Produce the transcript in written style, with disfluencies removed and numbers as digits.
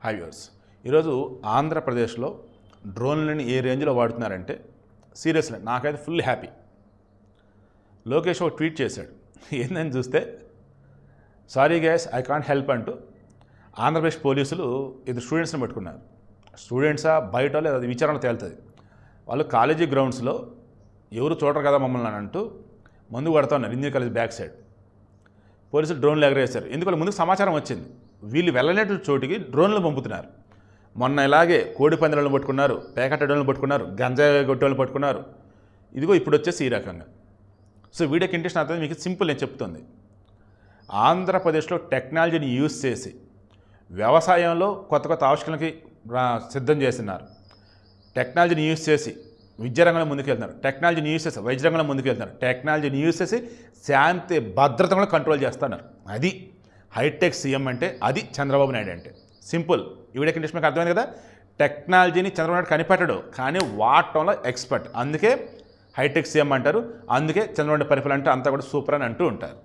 High viewers, ఈరోజు ఆంధ్రప్రదేశ్లో డ్రోన్లని ఏ రేంజ్లో వాడుతున్నారంటే సీరియస్లీ నాకైతే ఫుల్ హ్యాపీ. లోకేష్ ఒక ట్వీట్ చేశాడు. ఏందని చూస్తే sorry gas I can't help అంటూ ఆంధ్రప్రదేశ్ పోలీసులు ఇది స్టూడెంట్స్ని పట్టుకున్నారు. స్టూడెంట్సా బయట లేదా అది విచారణ తేలుతుంది. వాళ్ళు కాలేజీ గ్రౌండ్స్లో ఎవరు చూడరు కదా మమ్మల్ని అని అంటూ ముందు పడుతూ ఉన్నారు. ఇంజనీరింగ్ కాలేజ్ బ్యాక్ సైడ్ పోలీసులు డ్రోన్లు ఎగరేశారు. ఎందుకంటే ముందుకు సమాచారం వచ్చింది, వీళ్ళు వెళ్ళలేని చోటికి డ్రోన్లు పంపుతున్నారు. మొన్న ఇలాగే కోడి పందాలను పట్టుకున్నారు, పేకట్ట డ్రోన్లు పట్టుకున్నారు, గంజాయి గొట్టోళ్ళు పట్టుకున్నారు. ఇదిగో ఇప్పుడు వచ్చేసి ఈ రకంగా. సో వీడియోకి ఇంట్రెస్ట్ అవుతుంది. మీకు సింపుల్ నేను చెప్తుంది, ఆంధ్రప్రదేశ్లో టెక్నాలజీని యూజ్ చేసి వ్యవసాయంలో కొత్త కొత్త ఆవిష్కరణలకి సిద్ధం చేస్తున్నారు. టెక్నాలజీని యూజ్ చేసి విద్యారంగంలో ముందుకెళ్తున్నారు, టెక్నాలజీని యూజ్ చేసి వైద్య రంగంలో ముందుకెళ్తున్నారు, టెక్నాలజీని యూజ్ చేసి శాంతి భద్రతను కంట్రోల్ చేస్తున్నారు. అది హైటెక్ సీఎం అంటే, అది చంద్రబాబు నాయుడు అంటే. సింపుల్. ఈ వీడియోకి ఇంట్రెస్ట్ మీకు అర్థమైంది కదా. టెక్నాలజీని చంద్రబాబు నాయుడు కనిపెట్టడు, కానీ వాడటంలో ఎక్స్పర్ట్. అందుకే హైటెక్ సీఎం అంటారు, అందుకే చంద్రబాబు నాయుడు పరిపాలన అంటే అంతా కూడా సూపర్ అని అంటూ ఉంటారు.